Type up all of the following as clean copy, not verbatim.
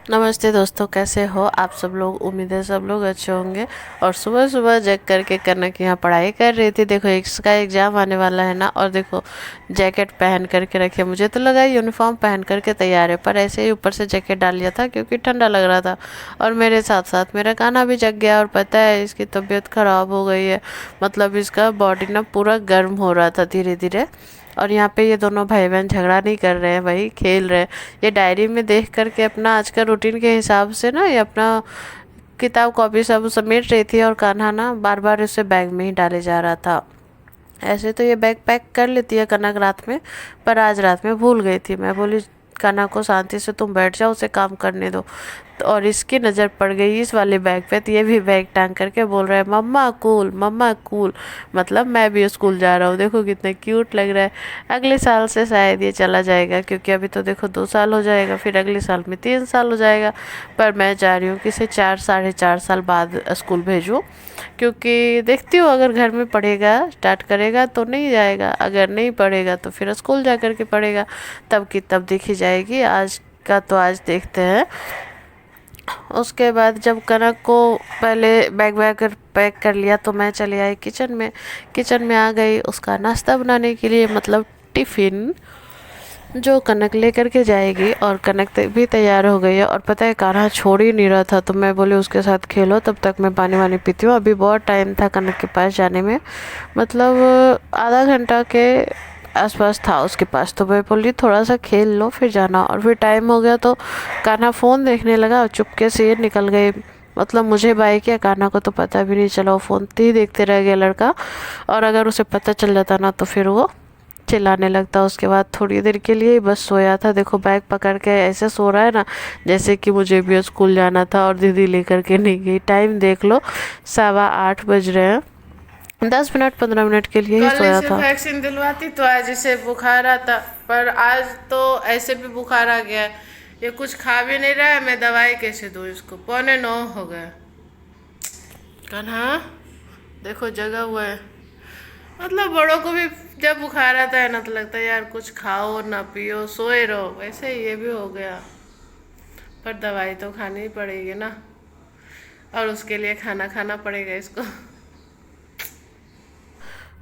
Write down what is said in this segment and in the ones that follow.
नमस्ते दोस्तों, कैसे हो आप सब लोग। उम्मीद है सब लोग अच्छे होंगे। और सुबह सुबह जग करके कनक यहाँ पढ़ाई कर रही थी। देखो इसका एग्ज़ाम आने वाला है ना, और देखो जैकेट पहन करके रखे। मुझे तो लगा यूनिफॉर्म पहन करके तैयार है, पर ऐसे ही ऊपर से जैकेट डाल लिया था क्योंकि ठंडा लग रहा था। और मेरे साथ साथ मेरा कान्हा भी जग गया, और पता है इसकी तबीयत ख़राब हो गई है। मतलब इसका बॉडी ना पूरा गर्म हो रहा था धीरे धीरे। और यहाँ पे ये दोनों भाई बहन झगड़ा नहीं कर रहे हैं, वही खेल रहे हैं। ये डायरी में देख करके अपना आज का रूटीन के हिसाब से ना ये अपना किताब कॉपी सब समेट रही थी, और कान्हा ना बार बार उसे बैग में ही डाले जा रहा था। ऐसे तो ये बैग पैक कर लेती है कनक रात में, पर आज रात में भूल गई थी। मैं बोली कान्हा को शांति से तुम बैठ जाओ, उसे काम करने दो। तो और इसकी नज़र पड़ गई इस वाले बैग पे, तो ये भी बैग टांग करके बोल रहा है मम्मा कूल, मम्मा कूल। मतलब मैं भी स्कूल जा रहा हूँ। देखो कितना क्यूट लग रहा है। अगले साल से शायद ये चला जाएगा, क्योंकि अभी तो देखो 2 साल हो जाएगा, फिर अगले साल में 3 साल हो जाएगा। पर मैं चाह रही हूँ कि इसे 4 साढ़े 4 साल बाद स्कूल भेजूँ, क्योंकि देखती हूँ अगर घर में पढ़ेगा स्टार्ट करेगा तो नहीं जाएगा, अगर नहीं पढ़ेगा तो फिर स्कूल जा कर के पढ़ेगा। तब की तब देखी जाएगी। आज का तो आज देखते हैं। उसके बाद जब कनक को पहले बैग वैग पैक कर लिया तो मैं चली आई किचन में। किचन में आ गई उसका नाश्ता बनाने के लिए, मतलब टिफ़िन जो कनक लेकर के जाएगी। और कनक भी तैयार हो गई है, और पता है कान्हा छोड़ ही नहीं रहा था, तो मैं बोली उसके साथ खेलो, तब तक मैं पानी वानी पीती हूँ। अभी बहुत टाइम था कनक के पास जाने में, मतलब आधा घंटा के आसपास था उसके पास। तो मैं बोली थोड़ा सा खेल लो फिर जाना। और फिर टाइम हो गया तो कान्हा फ़ोन देखने लगा, और चुपके से ये निकल गए। मतलब मुझे बाई किया, कान्हा को तो पता भी नहीं चला, वो फ़ोन ही देखते रह गया लड़का। और अगर उसे पता चल जाता ना तो फिर वो चिल्लाने लगता। उसके बाद थोड़ी देर के लिए ही बस सोया था। देखो बैग पकड़ के ऐसे सो रहा है ना जैसे कि मुझे भी स्कूल जाना था और दीदी लेकर के नहीं गई। टाइम देख लो 8:15 बज रहे हैं। 10 मिनट 15 मिनट के लिए ही कल सोया इसे था। वैक्सीन दिलवाती तो आज इसे बुखार आता, पर आज तो ऐसे भी बुखार आ गया है। ये कुछ खा भी नहीं रहा है, मैं दवाई कैसे दूँ इसको। 8:45 हो गए। कन्हा देखो जगा हुआ है। मतलब बड़ों को भी जब बुखार आता है ना तो लगता है यार कुछ खाओ ना पियो सोए रहो, वैसे ही ये भी हो गया। पर दवाई तो खानी ही पड़ेगी ना, और उसके लिए खाना खाना पड़ेगा इसको।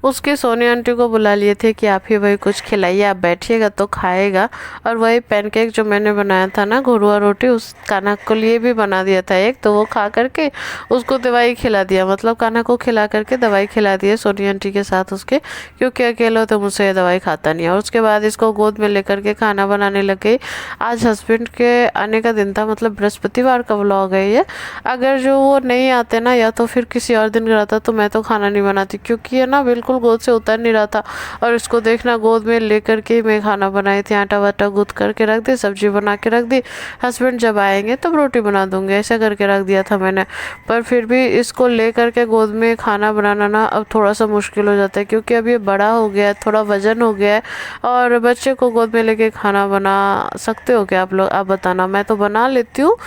उसकी सोनी आंटी को बुला लिए थे कि आप ही वही कुछ खिलाइए, आप बैठिएगा तो खाएगा। और वही पैनकेक जो मैंने बनाया था ना घुरुआ रोटी, उस कान्हा को लिए भी बना दिया था एक, तो वो खा करके उसको दवाई खिला दिया। मतलब कान्हा को खिला करके दवाई खिला दी है सोनी आंटी के साथ उसके, क्योंकि अकेला तो मुझसे ये दवाई खाता नहीं है। और उसके बाद इसको गोद में लेकर के खाना बनाने लग गई। आज हस्बैंड के आने का दिन था, मतलब बृहस्पतिवार का व्लॉग है ये। अगर जो वो नहीं आते ना, या तो फिर किसी और दिन रहता, तो मैं तो खाना नहीं बनाती, क्योंकि ये ना बिल्कुल गोद से उतर नहीं रहा था। और इसको देखना गोद में लेकर के मैं खाना बनाई थी, आटा वाटा गूँथ करके रख दी, सब्जी बना के रख दी। हस्बैंड जब आएंगे तब रोटी बना दूंगी, ऐसा करके रख दिया था मैंने। पर फिर भी इसको ले करके गोद में खाना बनाना ना अब थोड़ा सा मुश्किल हो जाता है, क्योंकि अब ये बड़ा हो गया है, थोड़ा वजन हो गया है। और बच्चे को गोद में लेके खाना बना सकते हो क्या आप लोग, आप बताना। मैं तो बना लेती हूँ,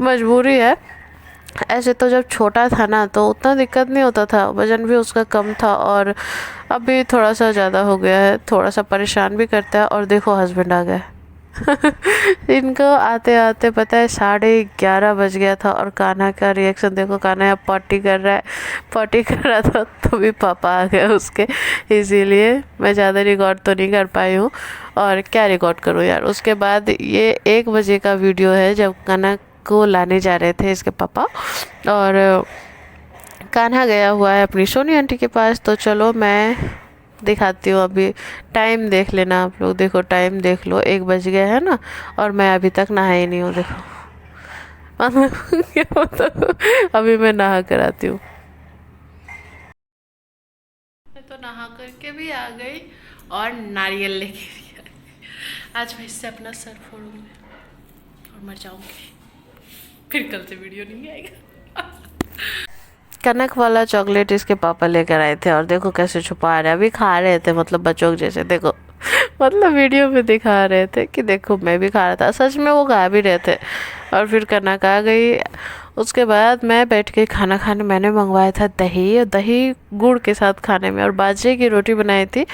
मजबूरी है। ऐसे तो जब छोटा था ना तो उतना दिक्कत नहीं होता था, वज़न भी उसका कम था। और अभी थोड़ा सा ज़्यादा हो गया है, थोड़ा सा परेशान भी करता है। और देखो हस्बैंड आ गए। इनको आते आते पता है 11:30 बज गया था। और कान्हा का रिएक्शन देखो, कान्हा अब पॉटी कर रहा है। पॉटी कर रहा था तो भी पापा आ गए उसके, इसीलिए मैं ज़्यादा रिकॉर्ड तो नहीं कर पाई हूँ। और क्या रिकॉर्ड करूँ यार। उसके बाद ये 1 बजे का वीडियो है, जब कान्हा को लाने जा रहे थे इसके पापा, और कान्हा गया हुआ है अपनी सोनी आंटी के पास। तो चलो मैं दिखाती हूँ। अभी टाइम देख लेना आप लोग, देखो टाइम देख लो, 1 बज गया है ना, और मैं अभी तक नहाई नहीं हूँ। देखो क्या मतलब अभी मैं नहा कर आती हूँ। मैं तो नहा करके भी आ गई, और नारियल लेके भी आ गई। आज मैं इससे अपना सर फोड़ूंगी और मर जाऊंगी, फिर कल से वीडियो नहीं आएगा। कनक वाला चॉकलेट इसके पापा लेकर आए थे, और देखो कैसे छुपा रहे, अभी खा रहे थे, मतलब बच्चों के जैसे देखो। मतलब वीडियो में दिखा रहे थे कि देखो मैं भी खा रहा था, सच में वो खा भी रहे थे। और फिर कनक आ गई। उसके बाद मैं बैठ के खाना खाने, मैंने मंगवाया था दही, दही गुड़ के साथ खाने में, और बाजरे की रोटी बनाई थी।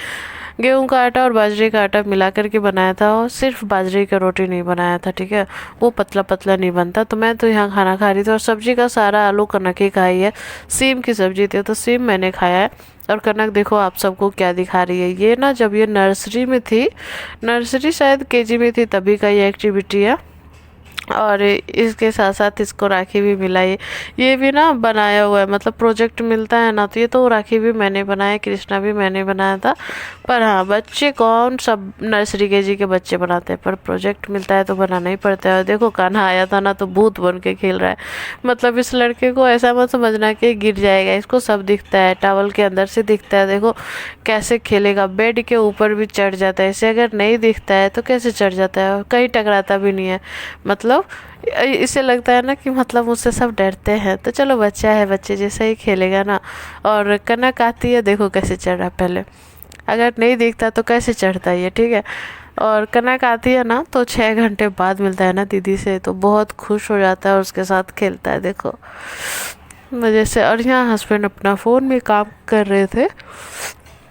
गेहूं का आटा और बाजरे का आटा मिला करके बनाया था, और सिर्फ बाजरे का रोटी नहीं बनाया था, ठीक है। वो पतला पतला नहीं बनता। तो मैं तो यहाँ खाना खा रही थी, और सब्जी का सारा आलू कनक ही खाई है। सेम की सब्जी थी तो सेम मैंने खाया है। और कनक देखो आप सबको क्या दिखा रही है, ये ना जब ये नर्सरी में थी, नर्सरी शायद केजी में थी, तभी का ये एक्टिविटी है। और इसके साथ साथ इसको राखी भी मिला। ये भी ना बनाया हुआ है, मतलब प्रोजेक्ट मिलता है ना, तो ये तो राखी भी मैंने बनाया, कृष्णा भी मैंने बनाया था। पर हाँ, बच्चे कौन, सब नर्सरी केजी के बच्चे बनाते हैं, पर प्रोजेक्ट मिलता है तो बनाना ही पड़ता है। और देखो कान्हा आया था ना, तो भूत बन के खेल रहा है। मतलब इस लड़के को ऐसा मत समझना कि गिर जाएगा, इसको सब दिखता है, टॉवल के अंदर से दिखता है। देखो कैसे खेलेगा, बेड के ऊपर भी चढ़ जाता है। इसे अगर नहीं दिखता है तो कैसे चढ़ जाता है, कहीं टकराता भी नहीं है। मतलब इसे लगता है ना कि मतलब मुझसे सब डरते हैं। तो चलो बच्चा है, बच्चे जैसा ही खेलेगा ना। और कनक आती है, देखो कैसे चढ़ रहा है। पहले अगर नहीं दिखता तो कैसे चढ़ता है ये, ठीक है। और कनक आती है ना तो 6 घंटे बाद मिलता है ना दीदी से, तो बहुत खुश हो जाता है और उसके साथ खेलता है, देखो वजह से। और यहाँ हस्बैंड अपना फ़ोन में काम कर रहे थे।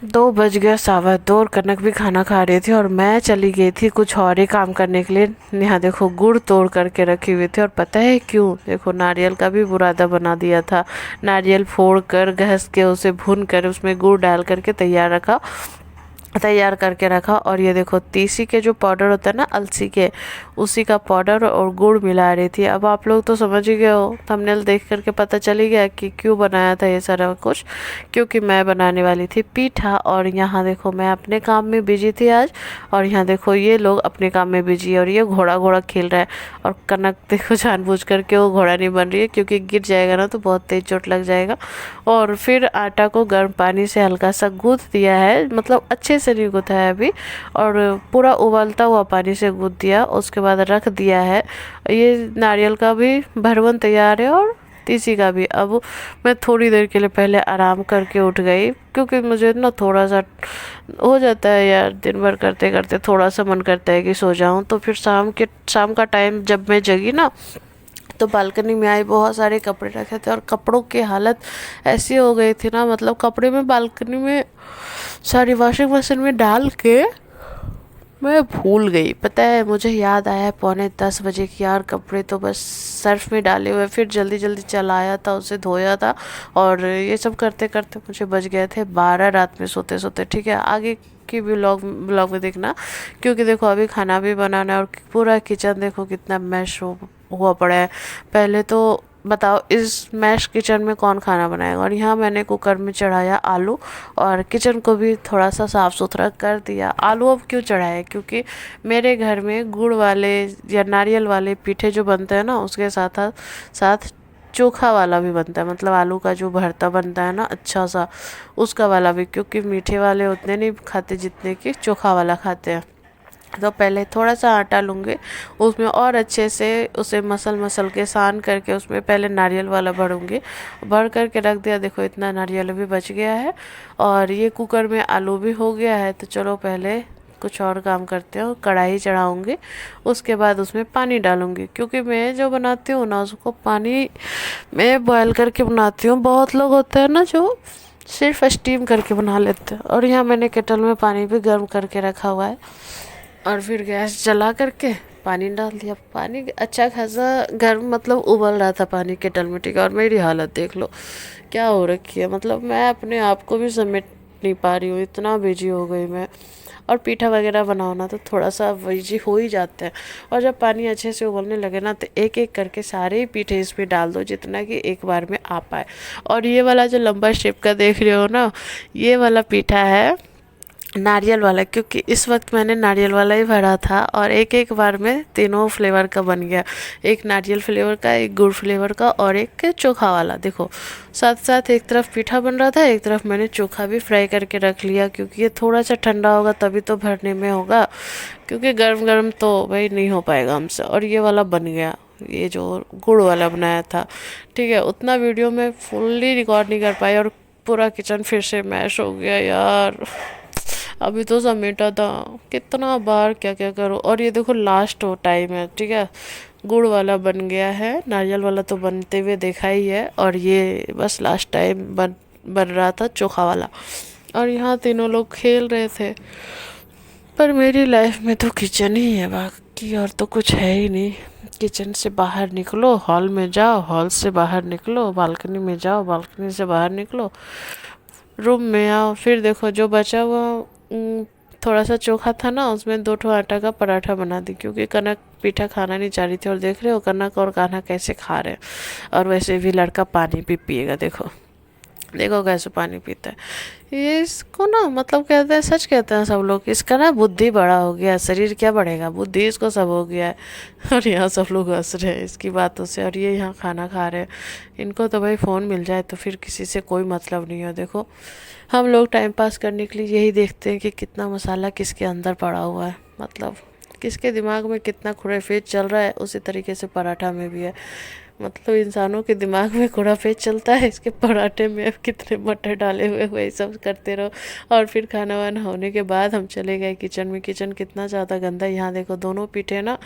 2 बज गया, 2:15, और कनक भी खाना खा रही थी, और मैं चली गई थी कुछ और ही काम करने के लिए। यहाँ देखो गुड़ तोड़ करके रखी हुई थी, और पता है क्यों, देखो नारियल का भी बुरादा बना दिया था। नारियल फोड़ कर घस के उसे भून कर उसमें गुड़ डाल करके तैयार करके रखा। और ये देखो तीसी के जो पाउडर होता है ना, अलसी के, उसी का पाउडर और गुड़ मिला रही थी। अब आप लोग तो समझ ही गए हो, थंबनेल देख करके पता चली गया कि क्यों बनाया था ये सारा कुछ, क्योंकि मैं बनाने वाली थी पीठा। और यहाँ देखो मैं अपने काम में बिजी थी आज, और यहाँ देखो ये लोग अपने काम में बिजी है, और ये घोड़ा घोड़ा खेल रहा है। और कनक देखो जानबूझ करके वो घोड़ा नहीं बन रही है, क्योंकि गिर जाएगा ना तो बहुत तेज चोट लग जाएगा। और फिर आटा को गर्म पानी से हल्का सा गूँथ दिया है, मतलब अच्छे से नहीं गूँथा है अभी, और पूरा उबलता हुआ पानी से गूँथ दिया। उसके बाद रख दिया है। ये नारियल का भी भरवन तैयार है, और तीसी का भी। अब मैं थोड़ी देर के लिए पहले आराम करके उठ गई, क्योंकि मुझे ना थोड़ा सा हो जाता है यार, दिन भर करते करते थोड़ा सा मन करता है कि सो जाऊं। तो फिर शाम का टाइम जब मैं जगी ना, तो बालकनी में आई, बहुत सारे कपड़े रखे थे, और कपड़ों की हालत ऐसी हो गई थी ना, मतलब कपड़े में बालकनी में सारी वॉशिंग मशीन में डाल के मैं भूल गई। पता है, मुझे याद आया 9:45 की, यार कपड़े तो बस सर्फ में डाले हुए, फिर जल्दी जल्दी चलाया था, उसे धोया था, और ये सब करते करते मुझे बज गए थे 12 रात में सोते सोते, ठीक है। आगे की ब्लॉग में देखना, क्योंकि देखो अभी खाना भी बनाना है, और पूरा किचन देखो कितना मैश हुआ पड़ा है। पहले तो बताओ इस मैश किचन में कौन खाना बनाएगा। और यहाँ मैंने कुकर में चढ़ाया आलू, और किचन को भी थोड़ा सा साफ़ सुथरा कर दिया। आलू अब क्यों चढ़ाया, क्योंकि मेरे घर में गुड़ वाले या नारियल वाले पीठे जो बनते हैं ना, उसके साथ साथ चोखा वाला भी बनता है, मतलब आलू का जो भरता बनता है ना अच्छा सा, उसका वाला भी, क्योंकि मीठे वाले उतने नहीं खाते जितने कि चोखा वाला खाते हैं। तो पहले थोड़ा सा आटा लूँगी, उसमें और अच्छे से उसे मसल के सान करके उसमें पहले नारियल वाला भरूँगी। भर करके रख दिया, देखो इतना नारियल भी बच गया है, और ये कुकर में आलू भी हो गया है। तो चलो पहले कुछ और काम करते हो, कढ़ाई चढ़ाऊँगी, उसके बाद उसमें पानी डालूँगी, क्योंकि मैं जो बनाती हूँ ना उसको पानी में बॉयल करके बनाती हूँ। बहुत लोग होते हैं ना जो सिर्फ स्टीम करके बना लेते हैं। और यहाँ मैंने केटल में पानी भी गर्म करके रखा हुआ है, और फिर गैस जला करके पानी डाल दिया। पानी अच्छा खासा गर्म, मतलब उबल रहा था पानी केटल में, ठीक है। और मेरी हालत देख लो क्या हो रखी है, मतलब मैं अपने आप को भी समेट नहीं पा रही हूँ, इतना बिजी हो गई मैं। और पीठा वगैरह बनाओ ना तो थोड़ा सा बिजी हो ही जाते हैं। और जब पानी अच्छे से उबलने लगे ना, तो एक एक करके सारे ही पीठे इसमें डाल दो, जितना कि एक बार में आ पाए। और ये वाला जो लंबा शेप का देख रहे हो ना, ये वाला पीठा है नारियल वाला, क्योंकि इस वक्त मैंने नारियल वाला ही भरा था, और एक एक बार में तीनों फ्लेवर का बन गया। एक नारियल फ्लेवर का, एक गुड़ फ्लेवर का, और एक चोखा वाला। देखो साथ साथ एक तरफ पीठा बन रहा था, एक तरफ मैंने चोखा भी फ्राई करके रख लिया, क्योंकि ये थोड़ा सा ठंडा होगा तभी तो भरने में होगा, क्योंकि गर्म गर्म तो भाई नहीं हो पाएगा हमसे। और ये वाला बन गया, ये जो गुड़ वाला बनाया था, ठीक है। उतना वीडियो में फुल्ली रिकॉर्ड नहीं कर पाई, और पूरा किचन फिर से मैश हो गया यार। अभी तो समेटा था, कितना बार क्या क्या करो। और ये देखो लास्ट हो टाइम है, ठीक है। गुड़ वाला बन गया है, नारियल वाला तो बनते हुए देखा ही है, और ये बस लास्ट टाइम बन रहा था चोखा वाला। और यहाँ तीनों लोग खेल रहे थे। पर मेरी लाइफ में तो किचन ही है, बाकी और तो कुछ है ही नहीं। किचन से बाहर निकलो, हॉल में जाओ, हॉल से बाहर निकलो, बालकनी में जाओ, बालकनी से बाहर निकलो, रूम में आओ। फिर देखो जो बचा हुआ थोड़ा सा चोखा था ना, उसमें 2 आटा का पराठा बना दी, क्योंकि कनक पीठा खाना नहीं चाह रही थी। और देख रहे हो कनक और कान्हा कैसे खा रहे हैं। और वैसे भी लड़का पानी भी पिएगा, देखो देखो कैसे पानी पीता है। ये इसको ना मतलब कहते हैं, सच कहते हैं सब लोग, इसका ना बुद्धि बड़ा हो गया, शरीर क्या बढ़ेगा, बुद्धि इसको सब हो गया है। और यहाँ सब लोग हंस रहे हैं इसकी बातों से, और ये यहाँ खाना खा रहे हैं। इनको तो भाई फ़ोन मिल जाए तो फिर किसी से कोई मतलब नहीं है। देखो हम लोग टाइम पास करने के लिए यही देखते हैं कि कितना मसाला किसके अंदर पड़ा हुआ है, मतलब किसके दिमाग में कितना खुराफेज चल रहा है, उसी तरीके से पराठा में भी है। मतलब इंसानों के दिमाग में खुराफेज चलता है, इसके पराठे में अब कितने मटर डाले हुए, वही सब करते रहो। और फिर खाना वाना होने के बाद हम चले गए किचन में। किचन कितना ज़्यादा गंदा है। यहाँ देखो दोनों पीठे ना,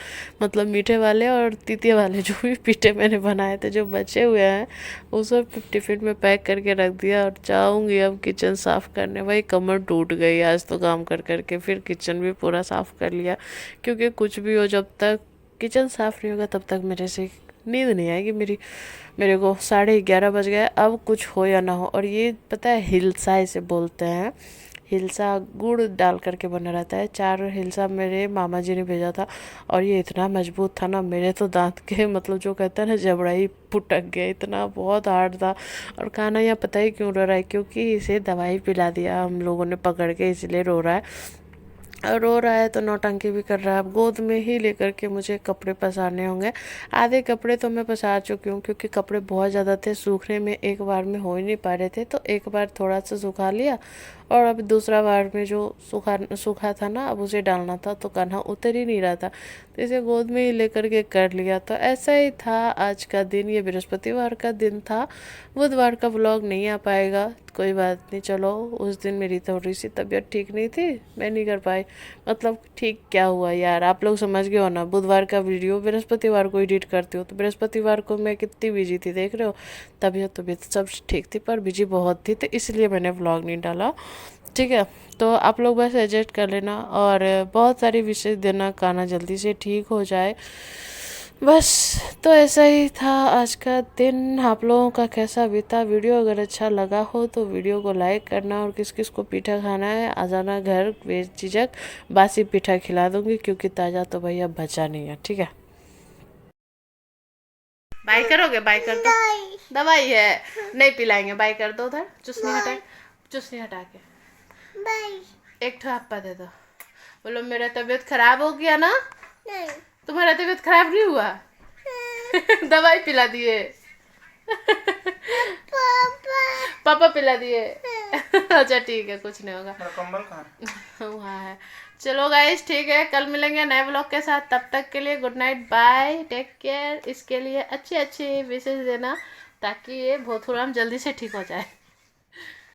मतलब मीठे वाले और तीते वाले जो भी पीठे मैंने बनाए थे, जो बचे हुए हैं वो सब टिफ़िन में पैक करके रख दिया। और जाऊँगी अब किचन साफ़ करने। भाई कमर टूट गई आज तो काम कर करके। फिर किचन भी पूरा साफ़ कर लिया, क्योंकि कुछ भी हो जब तक किचन साफ़ नहीं होगा तब तक मेरे से नींद नहीं आएगी मेरी। मेरे को 11:30 बज गए, अब कुछ हो या ना हो। और ये पता है हिलसा इसे बोलते हैं। हिलसा गुड़ डाल करके बना रहता है। 4 हिलसा मेरे मामा जी ने भेजा था, और ये इतना मजबूत था ना, मेरे तो दांत के मतलब जो कहते हैं ना जबड़ा ही फुटक गया, इतना बहुत हार्ड था। और खाना यहाँ पता ही क्यों रो रहा है, क्योंकि इसे दवाई पिला दिया हम लोगों ने पकड़ के, इसलिए रो रहा है। और रो रहा है तो नौटंकी भी कर रहा है। अब गोद में ही लेकर के मुझे कपड़े पसारने होंगे। आधे कपड़े तो मैं पसार चुकी हूँ, क्योंकि कपड़े बहुत ज़्यादा थे, सूखने में एक बार में हो ही नहीं पा रहे थे। तो एक बार थोड़ा सा सुखा लिया, और अब दूसरा बार में जो सूखा था ना, अब उसे डालना था, तो कान्हा उतर ही नहीं रहा था, तो इसे गोद में ही लेकर के कर लिया। तो ऐसा ही था आज का दिन। ये बृहस्पतिवार का दिन था, बुधवार का व्लॉग नहीं आ पाएगा, कोई बात नहीं। चलो उस दिन मेरी थोड़ी सी तबीयत ठीक नहीं थी, मैं नहीं कर पाई। मतलब ठीक क्या हुआ यार, आप लोग समझ गए हो ना। बुधवार का वीडियो बृहस्पतिवार को एडिट करती हो, तो बृहस्पतिवार को मैं कितनी बिजी थी देख रहे हो। तबीयत सब ठीक थी, पर बिजी बहुत थी, तो इसलिए मैंने व्लॉग नहीं डाला। ठीक है, तो आप लोग बस एडजस्ट कर लेना, और बहुत सारी विशेष देना, खाना जल्दी से ठीक हो जाए बस। तो ऐसा ही था आज का दिन। आप लोगों का कैसा बीता। वीडियो अगर अच्छा लगा हो तो वीडियो को लाइक करना, और किस किस को पीठा खाना है आ जाना घर बेझिझक। बासी पीठा खिला दूंगी, क्योंकि ताज़ा तो भैया बचा नहीं है। ठीक है, बाय करोगे, बाय कर दो। दवाई है, नहीं पिलाएंगे, बाय कर दो। उधर चुस्नी हटा के एक ठो आपा दे दो। बोलो मेरा तबीयत खराब हो गया ना। नहीं, तुम्हारा तबीयत खराब नहीं हुआ। दवाई पिला दिए। पापा पिला दिए। अच्छा ठीक है, कुछ नहीं होगा। कंबल कहाँ वहाँ है। चलो गाइस ठीक है, कल मिलेंगे नए ब्लॉग के साथ। तब तक के लिए good night, bye, take care. इसके लिए अच्छे अच्छे विशेष देना, ताकि ये भोथुराम जल्दी से ठीक हो जाए।